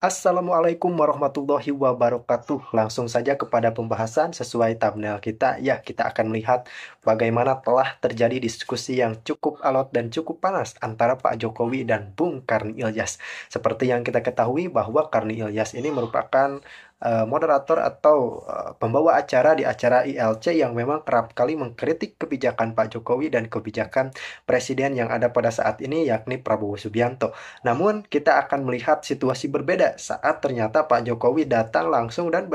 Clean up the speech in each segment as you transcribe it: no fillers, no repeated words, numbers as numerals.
Assalamualaikum warahmatullahi wabarakatuh. Langsung saja kepada pembahasan sesuai thumbnail kita. Ya, kita akan melihat bagaimana telah terjadi diskusi yang cukup alot dan cukup panas antara Pak Jokowi dan Bung Karni Ilyas. Seperti yang kita ketahui bahwa Karni Ilyas ini merupakan moderator atau pembawa acara di acara ILC yang memang kerap kali mengkritik kebijakan Pak Jokowi dan kebijakan presiden yang ada pada saat ini yakni Prabowo Subianto. Namun, kita akan melihat situasi berbeda saat ternyata Pak Jokowi datang langsung dan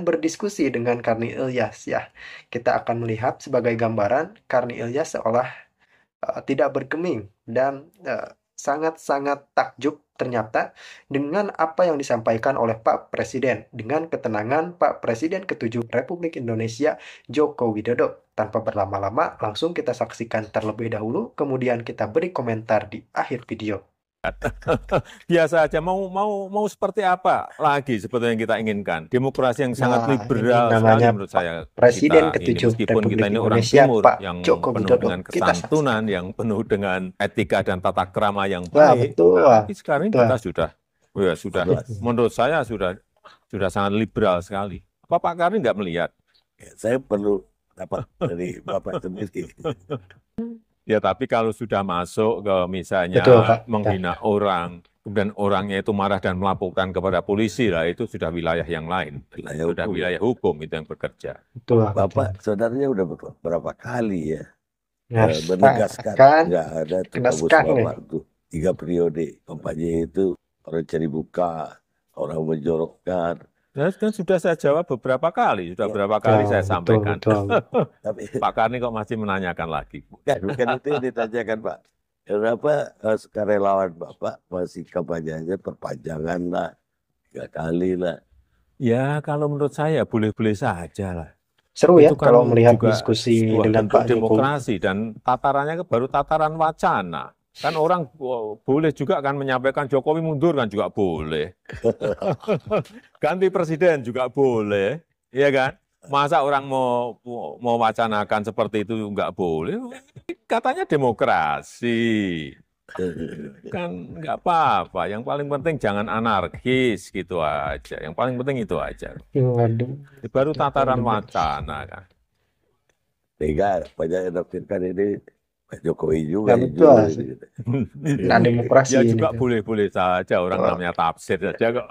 berdiskusi dengan Karni Ilyas ya. Kita akan melihat sebagai gambaran Karni Ilyas seolah tidak bergeming dan sangat-sangat takjub ternyata dengan apa yang disampaikan oleh Pak Presiden, dengan ketenangan Pak Presiden ke-7 Republik Indonesia Joko Widodo. Tanpa berlama-lama, langsung kita saksikan terlebih dahulu, kemudian kita beri komentar di akhir video. Biasa aja, mau seperti apa lagi sebetulnya yang kita inginkan. Demokrasi yang sangat Nah, ini liberal sekali namanya menurut saya Presiden kita ini. ke-7 Meskipun kita Republik ini orang Indonesia, timur Pak yang Joko penuh Widodo. dengan Kita saksikan. kesantunan, yang penuh dengan etika dan tata krama yang Wah, baik. betul. Tapi sekarang Betul. kita sudah, menurut saya sudah sangat liberal sekali. Apa Pak Karni nggak melihat? Saya perlu dapat dari Bapak sendiri. Ya, tapi kalau sudah masuk ke misalnya Betul, Pak. menghina orang, kemudian orangnya itu marah dan melaporkan kepada polisi, lah itu sudah wilayah yang lain. Wilayah Sudah hukum. wilayah hukum itu yang bekerja. Betul, Bapak saudaranya udah berapa kali ya Menegaskan menegaskan nggak ada tuh Pak menegaskan nih. Bapak tuh 3 periode kampanye itu orang cari buka, orang menjorokkan. Ya, kan sudah saya jawab beberapa kali, Ya. beberapa kali saya sampaikan. Betul. Tapi Pak Karni kok masih menanyakan lagi? bukan itu yang ditanyakan Pak. Kenapa sukarelawan Bapak masih kampanyenya perpanjangan lah, 3 kali lah. Ya, kalau menurut saya boleh-boleh saja lah. Seru ya Itu kan kalau melihat juga diskusi sebuah dengan bentuk Pak Jokowi. demokrasi dan tatarannya baru tataran wacana. Kan orang boleh juga kan menyampaikan Jokowi mundur kan juga boleh. Ganti presiden juga boleh, iya kan? Masa orang mau wacanakan seperti itu nggak boleh? Katanya demokrasi. Kan nggak apa-apa. Yang paling penting jangan anarkis gitu aja. Yang paling penting itu aja. Waduh. Baru tataran wacana kan. Sehingga banyak yang nafsirkan ini Pak Jokowi Ya, juga. betul. Gitu. Nah, demokrasi Ya ini. juga boleh-boleh saja, orang namanya tafsir saja kok.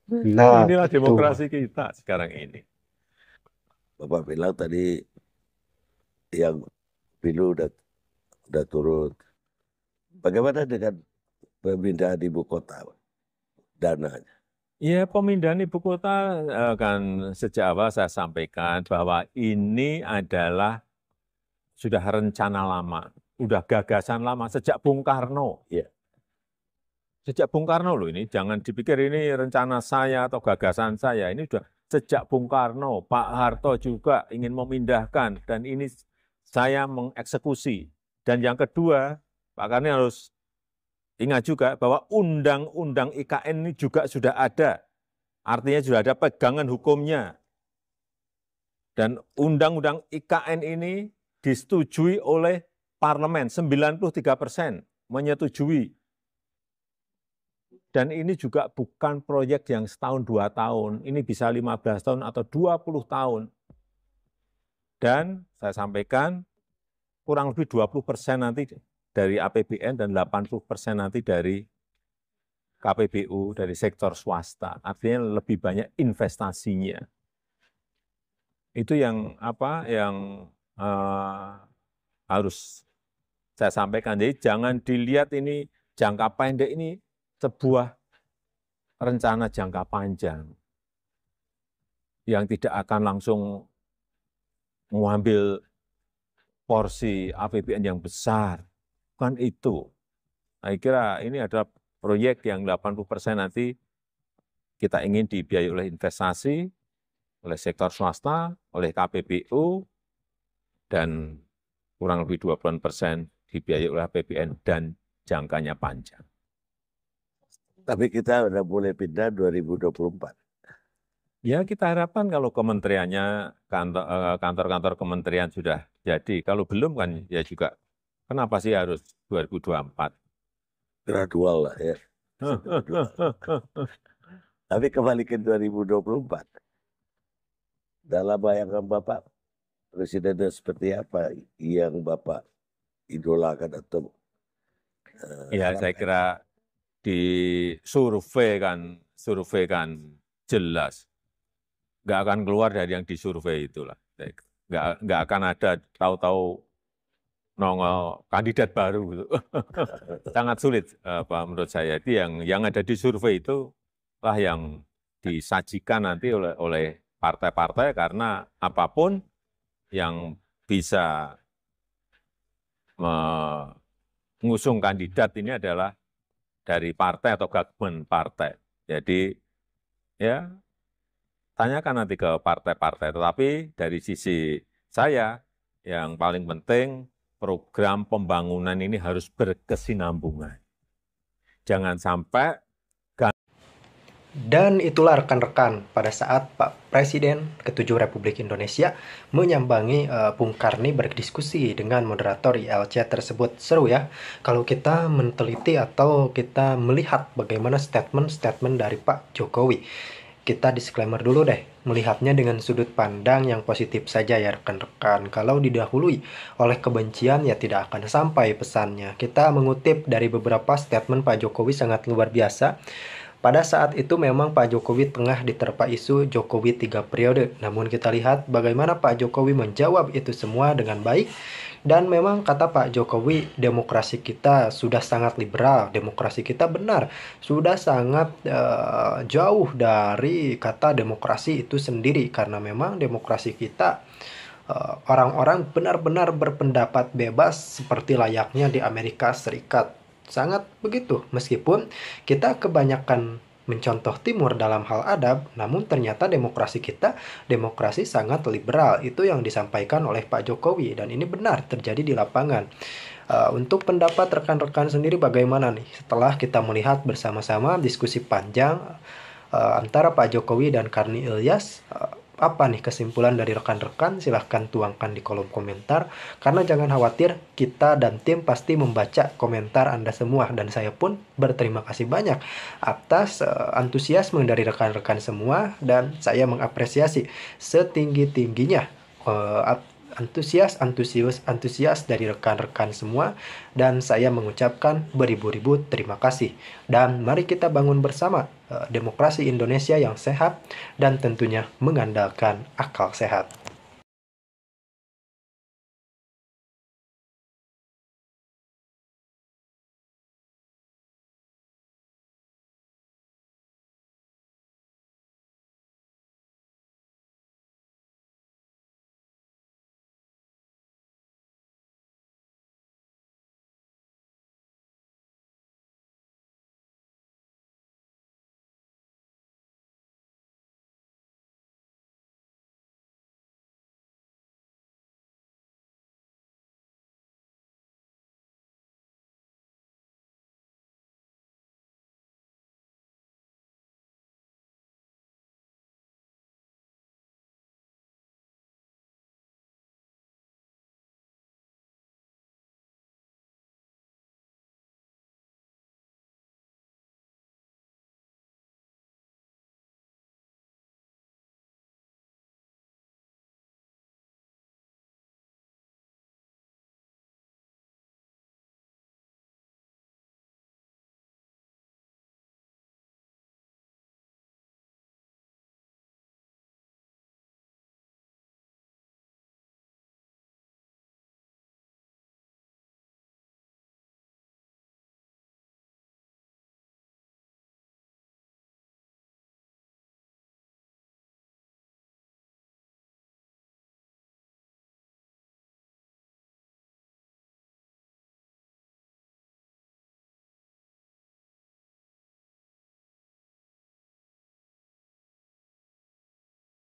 Nah, Inilah betul. demokrasi kita sekarang ini. Bapak bilang tadi yang pilu udah turun. Bagaimana dengan pemindahan ibu kota, dananya? Ya, pemindahan ibu kota kan sejak awal saya sampaikan bahwa ini adalah sudah rencana lama, sudah gagasan lama sejak Bung Karno. Iya. Sejak Bung Karno loh ini, jangan dipikir ini rencana saya atau gagasan saya. Ini sudah sejak Bung Karno, Pak Harto juga ingin memindahkan dan ini saya mengeksekusi. Dan yang kedua, Pak Karni harus ingat juga bahwa undang-undang IKN ini juga sudah ada. Artinya sudah ada pegangan hukumnya. Dan undang-undang IKN ini disetujui oleh parlemen, 93% menyetujui. Dan ini juga bukan proyek yang setahun 2 tahun, ini bisa 15 tahun atau 20 tahun. Dan saya sampaikan kurang lebih 20% nanti dari APBN dan 80% nanti dari KPBU, dari sektor swasta. Artinya lebih banyak investasinya. Itu yang harus saya sampaikan. Jadi jangan dilihat ini jangka pendek, ini sebuah rencana jangka panjang yang tidak akan langsung mengambil porsi APBN yang besar. Bukan itu. Saya kira ini adalah proyek yang 80% nanti kita ingin dibiayai oleh investasi, oleh sektor swasta, oleh KPBU, dan kurang lebih 20% dibiayai oleh APBN dan jangkanya panjang. Tapi kita udah boleh pindah 2024. Ya kita harapkan kalau kementeriannya, kantor-kantor kementerian sudah jadi. Kalau belum kan ya juga, kenapa sih harus 2024? Gradual lah ya. Tapi kembali ke 2024. Dalam bayangan Bapak, presidennya seperti apa yang Bapak idolakan atau Ya, saya kira survei kan jelas. Nggak akan keluar dari yang disurvei itulah. Nggak akan ada tahu-tahu nongol kandidat baru gitu. Sangat sulit menurut saya. Itu yang ada di survei itu lah yang disajikan nanti oleh partai-partai, karena apapun yang bisa mengusung kandidat ini adalah dari partai atau gabungan partai. Jadi ya tanyakan nanti ke partai-partai. Tetapi dari sisi saya yang paling penting program pembangunan ini harus berkesinambungan. Jangan sampai. Dan itulah rekan-rekan pada saat Pak Presiden ke-7 Republik Indonesia menyambangi Bung Karni berdiskusi dengan moderator ILC tersebut. Seru ya, kalau kita meneliti atau kita melihat bagaimana statement-statement dari Pak Jokowi. Kita disclaimer dulu deh, melihatnya dengan sudut pandang yang positif saja ya rekan-rekan. Kalau didahului oleh kebencian ya tidak akan sampai pesannya. Kita mengutip dari beberapa statement Pak Jokowi sangat luar biasa. Pada saat itu memang Pak Jokowi tengah diterpa isu Jokowi 3 periode. Namun kita lihat bagaimana Pak Jokowi menjawab itu semua dengan baik. Dan memang kata Pak Jokowi, demokrasi kita sudah sangat liberal, demokrasi kita benar, sudah sangat jauh dari kata demokrasi itu sendiri. Karena memang demokrasi kita orang-orang benar-benar berpendapat bebas seperti layaknya di Amerika Serikat. Sangat begitu, meskipun kita kebanyakan mencontoh Timur dalam hal adab, namun ternyata demokrasi kita, demokrasi sangat liberal. Itu yang disampaikan oleh Pak Jokowi, dan ini benar terjadi di lapangan. Untuk pendapat rekan-rekan sendiri bagaimana nih? Setelah kita melihat bersama-sama diskusi panjang antara Pak Jokowi dan Karni Ilyas, apa nih kesimpulan dari rekan-rekan? Silahkan tuangkan di kolom komentar. Karena jangan khawatir, kita dan tim pasti membaca komentar Anda semua. Dan saya pun berterima kasih banyak atas antusiasme dari rekan-rekan semua. Dan saya mengapresiasi setinggi-tingginya antusias dari rekan-rekan semua, dan saya mengucapkan beribu-ribu terima kasih. Dan mari kita bangun bersama demokrasi Indonesia yang sehat dan tentunya mengandalkan akal sehat.